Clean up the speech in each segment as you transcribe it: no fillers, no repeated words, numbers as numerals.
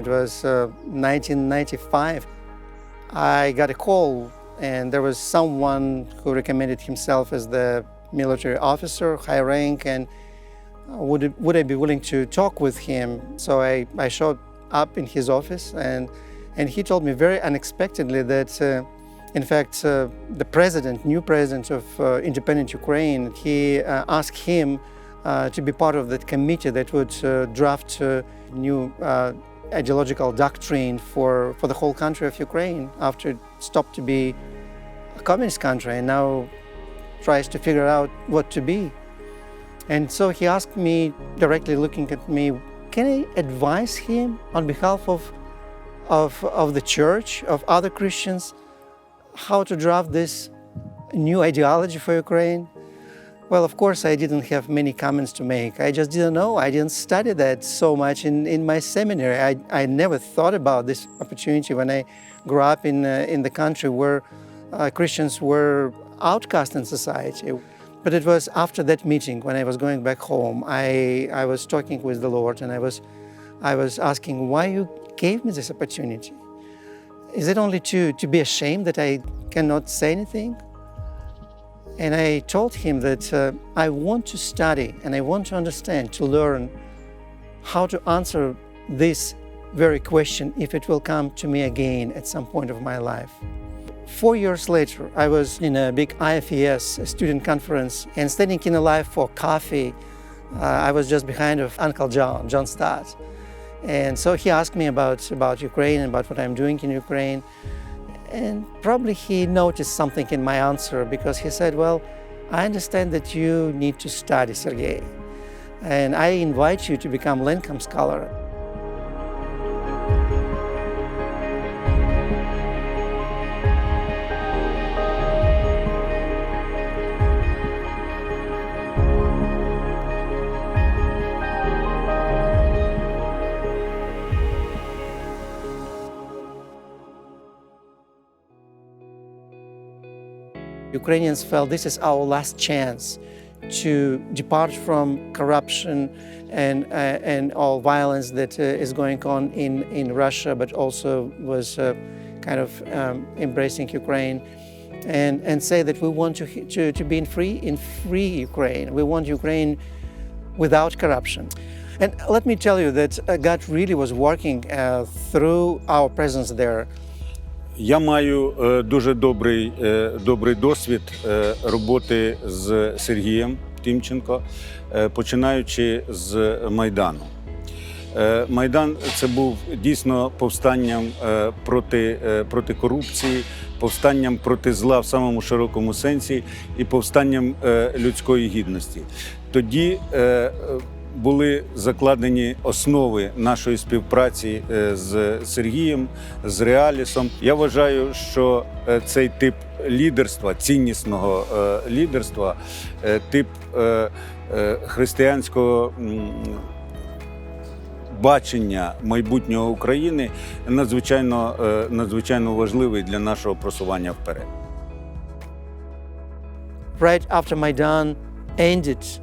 It was 1995. I got a call, and there was someone who recommended himself as the military officer, high rank, and would I be willing to talk with him? So I showed up in his office, and he told me very unexpectedly that, in fact, the new president of independent Ukraine, he asked him to be part of that committee that would draft new ideological doctrine for the whole country of Ukraine after it stopped to be a communist country and now tries to figure out what to be. And so he asked me, directly looking at me, can I advise him on behalf of the church, of other Christians, how to draft this new ideology for Ukraine? Well, of course, I didn't have many comments to make. I just didn't know. I didn't study that so much in my seminary. I never thought about this opportunity when I grew up in the country where Christians were outcast in society. But it was after that meeting, when I was going back home, I was talking with the Lord, and I was asking, why you gave me this opportunity? Is it only to be ashamed that I cannot say anything? And I told him that I want to study and I want to understand, to learn how to answer this very question if it will come to me again at some point of my life. 4 years later, I was in a big IFES student conference, and standing in a line for coffee, I was just behind of Uncle John Stott. And so he asked me about Ukraine and about what I'm doing in Ukraine. And probably he noticed something in my answer, because he said, well, I understand that you need to study, Sergei, and I invite you to become Langham Scholar. Ukrainians felt this is our last chance to depart from corruption and all violence that is going on in Russia, but also was kind of embracing Ukraine, and say that we want to be in free Ukraine. We want Ukraine without corruption. And let me tell you that God really was working through our presence there. Я маю дуже добрий досвід роботи з Сергієм Тимченко, починаючи з Майдану. Майдан – це був дійсно повстанням проти корупції, повстанням проти зла в самому широкому сенсі і повстанням людської гідності. Тоді були закладені основи нашої співпраці з Сергієм, з Реалісом. Я вважаю, що цей тип лідерства, ціннісного лідерства, тип християнського бачення майбутнього України надзвичайно важливий для нашого просування вперед. Right after Maidan ended,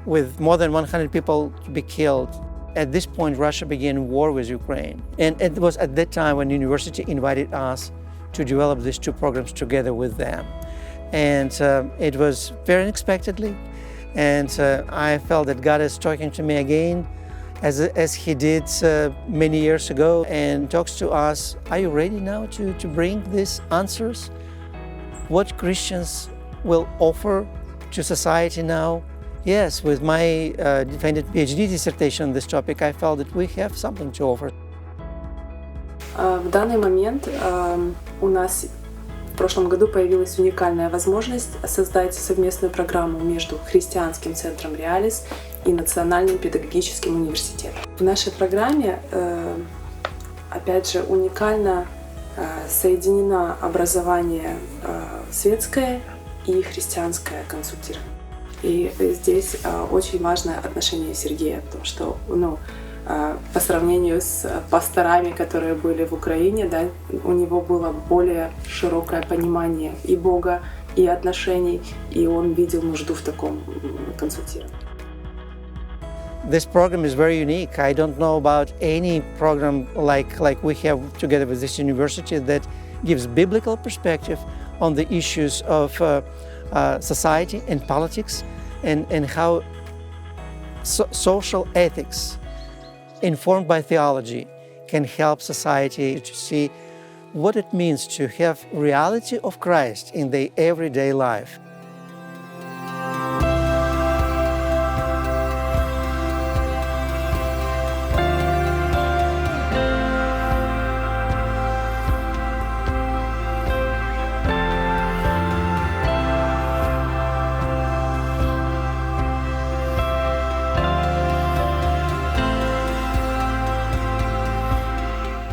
with more than 100 people to be killed. At this point, Russia began war with Ukraine. And it was at that time when the university invited us to develop these two programs together with them. And it was very unexpectedly. And I felt that God is talking to me again, as He did many years ago, and talks to us, are you ready now to bring these answers? What Christians will offer to society now? Yes, with my defended PhD dissertation on this topic, I felt that we have something to offer. В данный момент у нас в прошлом году появилась уникальная возможность создать совместную программу между Христианским центром «Реалис» и Национальным педагогическим университетом. В нашей программе, опять же, уникально соединено образование светское и христианское консультирование. И здесь очень важное отношение Сергея, потому что по сравнению с пасторами, которые были в Украине, да, у него было более широкое понимание и Бога, и отношений, и он видел нужду в таком консультировании. This program is very unique. I don't know about any program like we have together with this university that gives biblical perspective on the issues of society and politics, and how social ethics informed by theology can help society to see what it means to have reality of Christ in their everyday life.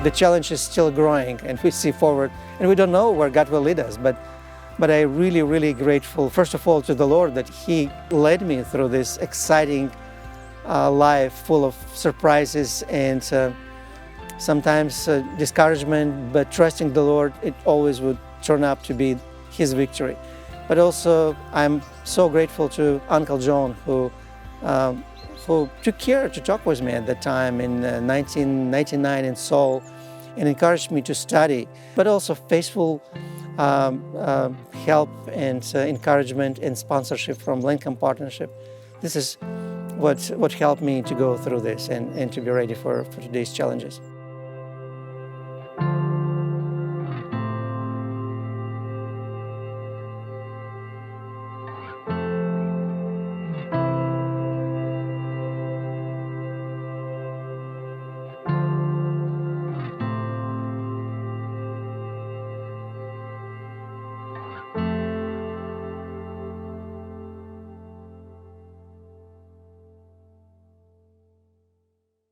The challenge is still growing, and we see forward, and we don't know where God will lead us, but I'm really grateful, first of all, to the Lord that He led me through this exciting life full of surprises and sometimes discouragement, but trusting the Lord, it always would turn out to be His victory. But also, I'm so grateful to Uncle John, who took care to talk with me at that time in 1999 in Seoul, and encouraged me to study, but also faithful help and encouragement and sponsorship from Langham Partnership. This is what helped me to go through this and to be ready for today's challenges.